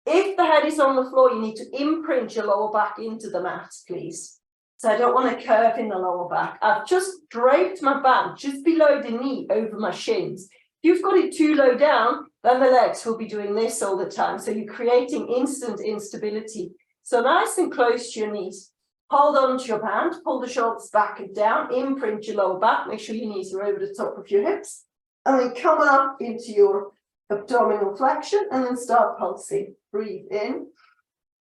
S1: If the head is on the floor, you need to imprint your lower back into the mat, please. So I don't want a curve in the lower back. I've just draped my band just below the knee over my shins. If you've got it too low down, then the legs will be doing this all the time. So you're creating instant instability. So nice and close to your knees. Hold on to your band, pull the shoulders back and down, imprint your lower back, make sure your knees are over the top of your hips. And then come up into your abdominal flexion and then start pulsing. Breathe in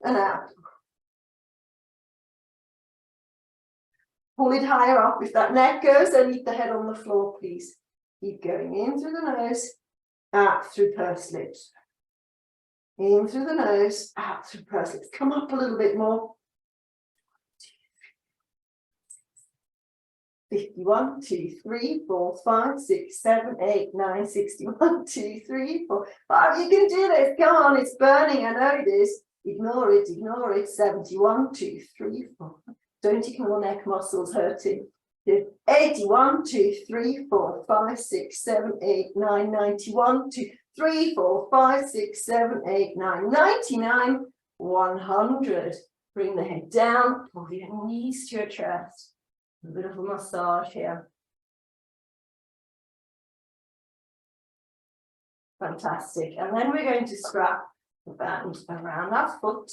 S1: and out. Pull it higher up. If that neck goes, then leave the head on the floor, please. Keep going in through the nose, out through pursed lips. In through the nose, out through pursed lips. Come up a little bit more. 51, 2, 3, 4, 5, 6, 7, 8, 9, 61, 2, 3, 4, 5. You can do this. Come on, it's burning. I know this. Ignore it, ignore it. 71, 2, 3, 4. Don't ignore neck muscles hurting. 81, 2, 3, 4, 5, 6, 7, 8, 9, 91, 2, 3, 4, 5, 6, 7, 8, 9, 99, 100. Bring the head down, pull your knees to your chest. A bit of a massage here. Fantastic. And then we're going to strap the band around that foot.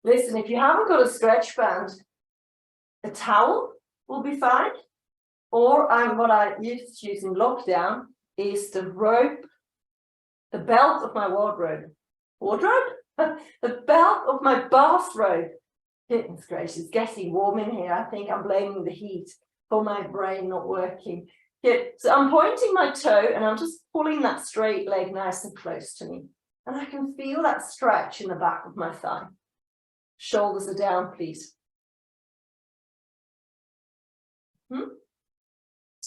S1: Listen, if you haven't got a stretch band, a towel will be fine. Or what I used to use in lockdown is the rope, the belt of my wardrobe. Wardrobe? The belt of my bathrobe. Goodness gracious, getting warm in here. I think I'm blaming the heat for my brain not working. So I'm pointing my toe and I'm just pulling that straight leg nice and close to me. And I can feel that stretch in the back of my thigh. Shoulders are down, please. And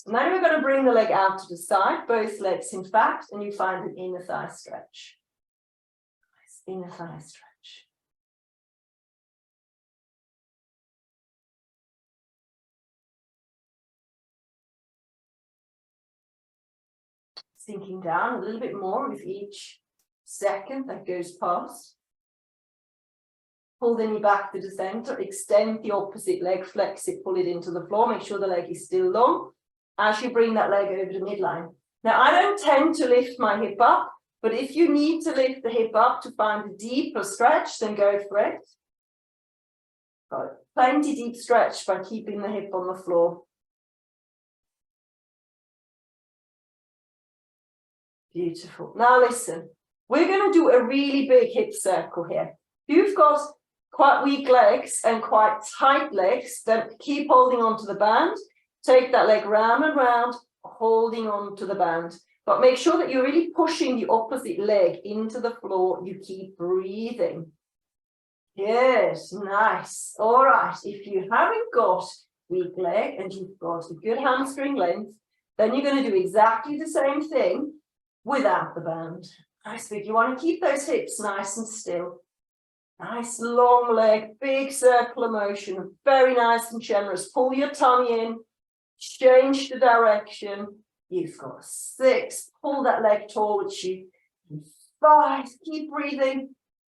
S1: then we're going to bring the leg out to the side, both legs in fact, and you find an inner thigh stretch. Nice inner thigh stretch. Sinking down a little bit more with each second that goes past. Pull the knee back to the center, extend the opposite leg, flex it, pull it into the floor, make sure the leg is still long as you bring that leg over the midline. Now, I don't tend to lift my hip up, but if you need to lift the hip up to find a deeper stretch, then go for it. Got it. Plenty deep stretch by keeping the hip on the floor. Beautiful. Now listen, we're going to do a really big hip circle here. If you've got quite weak legs and quite tight legs, then keep holding on to the band. Take that leg round and round, holding on to the band. But make sure that you're really pushing the opposite leg into the floor. You keep breathing. Yes, nice. All right. If you haven't got weak leg and you've got a good hamstring length, then you're going to do exactly the same thing without the band. Nice big. You want to keep those hips nice and still. Nice long leg, big circular motion, very nice and generous. Pull your tummy in, change the direction. You've got 6, pull that leg towards you. 5, keep breathing.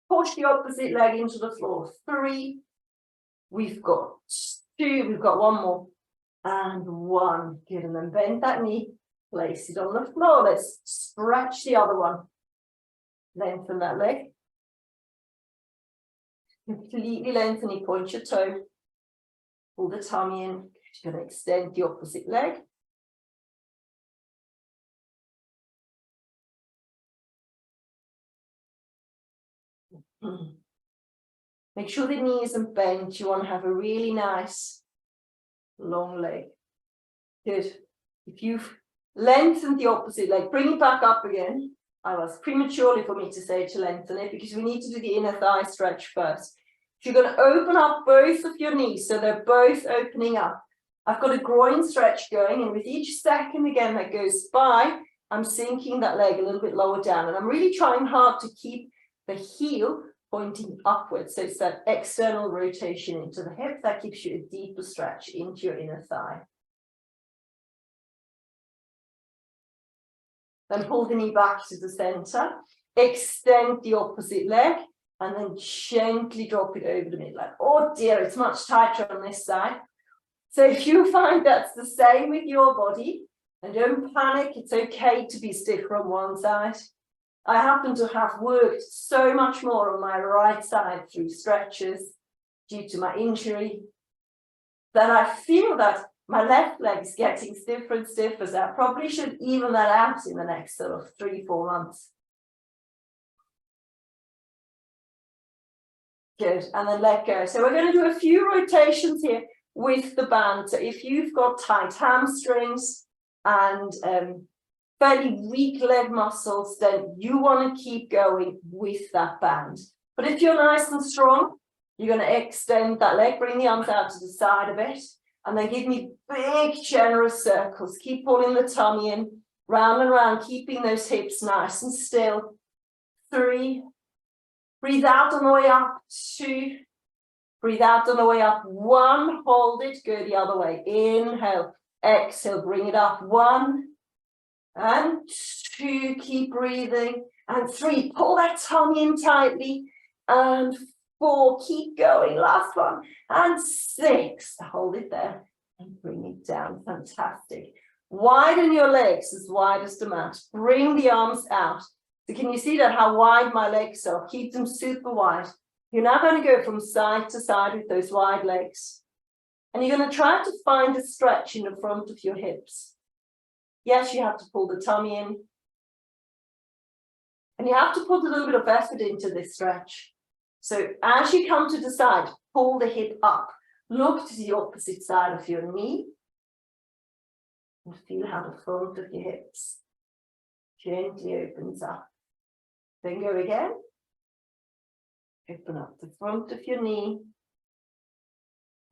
S1: Push the opposite leg into the floor. 3, we've got 2, we've got 1 more. And 1, good, and then bend that knee. Place it on the floor. Let's stretch the other one. Lengthen that leg. Completely lengthen it. Point your toe. Pull the tummy in. You're going to extend the opposite leg. Make sure the knee isn't bent. You want to have a really nice long leg. Good. If you've lengthened the opposite leg, bring it back up again. I was prematurely for me to say to lengthen it because we need to do the inner thigh stretch first. You're going to open up both of your knees so they're both opening up. I've got a groin stretch going, and with each second again that goes by, I'm sinking that leg a little bit lower down, and I'm really trying hard to keep the heel pointing upwards. So it's that external rotation into the hip that gives you a deeper stretch into your inner thigh. Then pull the knee back to the center, extend the opposite leg, and then gently drop it over the middle. Like, oh dear, it's much tighter on this side. So if you find that's the same with your body, and don't panic, it's okay to be stiffer on one side. I happen to have worked so much more on my right side through stretches due to my injury that I feel that my left leg is getting stiffer and stiffer. So I probably should even that out in the next sort of 3-4 months. Good, and then let go. So we're going to do a few rotations here with the band. So if you've got tight hamstrings and fairly weak leg muscles, then you want to keep going with that band. But if you're nice and strong, you're going to extend that leg, bring the arms out to the side a bit, and then give me big, generous circles. Keep pulling the tummy in, round and round, keeping those hips nice and still. 3. Breathe out on the way up. 2. Breathe out on the way up. 1. Hold it. Go the other way. Inhale. Exhale. Bring it up. 1. And 2. Keep breathing. And 3. Pull that tummy in tightly. And 4. Keep going. Last one. And 6. Hold it there. And bring it down. Fantastic. Widen your legs as wide as the mat. Bring the arms out. So can you see that how wide my legs are? Keep them super wide. You're now going to go from side to side with those wide legs. And you're going to try to find a stretch in the front of your hips. Yes, you have to pull the tummy in. And you have to put a little bit of effort into this stretch. So as you come to the side, pull the hip up. Look to the opposite side of your knee. And feel how the front of your hips gently opens up. Then go again. Open up the front of your knee.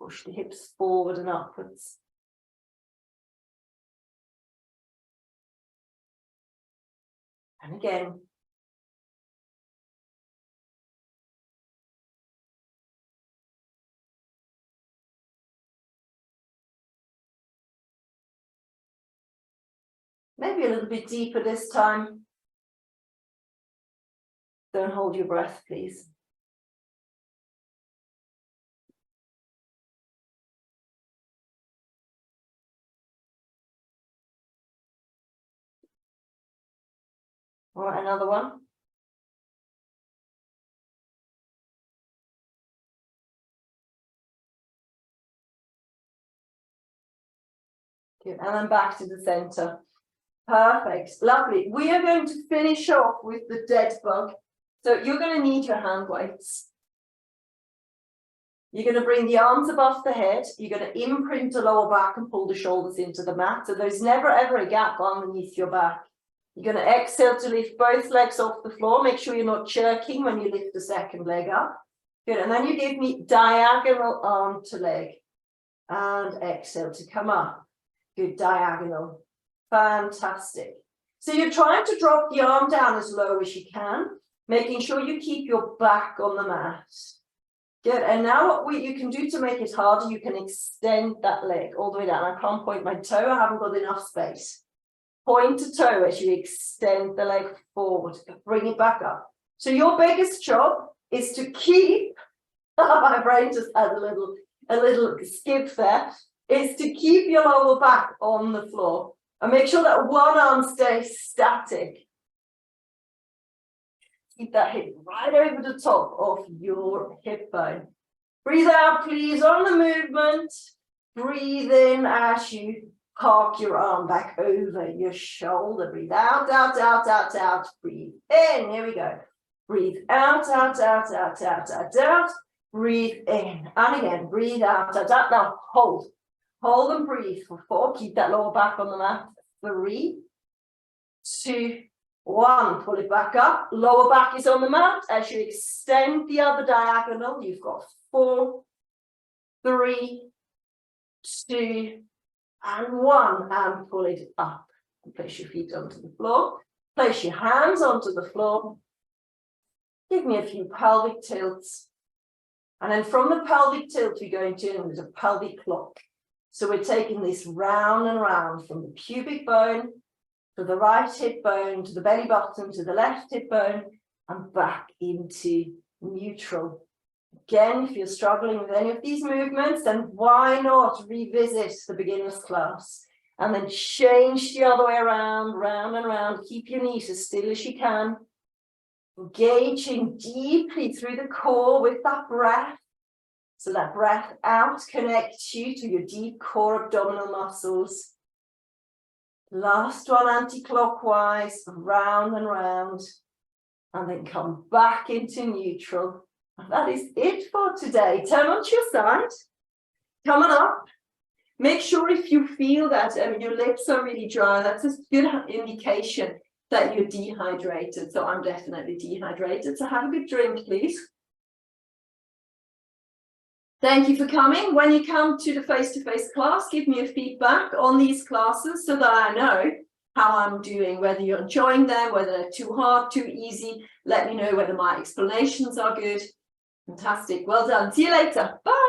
S1: Push the hips forward and upwards. And again. Maybe a little bit deeper this time. Don't hold your breath, please. All right, another one. Good, and then back to the center. Perfect, lovely. We are going to finish off with the dead bug. So you're going to need your hand weights. You're going to bring the arms above the head. You're going to imprint the lower back and pull the shoulders into the mat. So there's never ever a gap underneath your back. You're going to exhale to lift both legs off the floor. Make sure you're not jerking when you lift the second leg up. Good, and then you give me diagonal arm to leg. And exhale to come up. Good, diagonal. Fantastic. So you're trying to drop the arm down as low as you can, making sure you keep your back on the mat. Good, and now what you can do to make it harder, you can extend that leg all the way down. I can't point my toe, I haven't got enough space. Point to toe as you extend the leg forward, bring it back up. So your biggest job is to keep, my brain just had a little skip there, is to keep your lower back on the floor. And make sure that one arm stays static. Keep that hip right over the top of your hip bone. Breathe out, please, on the movement. Breathe in as you park your arm back over your shoulder. Breathe out, out, out, out, out. Breathe in. Here we go. Breathe out, out, out, out, out, out, out. Breathe in. And again, breathe out, out, out. Now hold. Hold and breathe for 4. Keep that lower back on the mat. 3, 2, 1. Pull it back up. Lower back is on the mat. As you extend the other diagonal, you've got 4, 3, 2, and 1. And pull it up. And place your feet onto the floor. Place your hands onto the floor. Give me a few pelvic tilts. And then from the pelvic tilt, we're going to do a pelvic clock. So we're taking this round and round from the pubic bone to the right hip bone, to the belly button, to the left hip bone, and back into neutral. Again, if you're struggling with any of these movements, then why not revisit the beginner's class and then change the other way around, round and round. Keep your knees as still as you can. Engaging deeply through the core with that breath. So that breath out connects you to your deep core abdominal muscles. Last one, anti-clockwise, round and round. And then come back into neutral. And that is it for today. Turn onto your side. Coming up. Make sure if you feel that your lips are really dry, that's a good indication that you're dehydrated. So I'm definitely dehydrated. So have a good drink, please. Thank you for coming. When you come to the face-to-face class, give me a feedback on these classes so that I know how I'm doing, whether you're enjoying them, whether they're too hard, too easy. Let me know whether my explanations are good. Fantastic. Well done. See you later. Bye.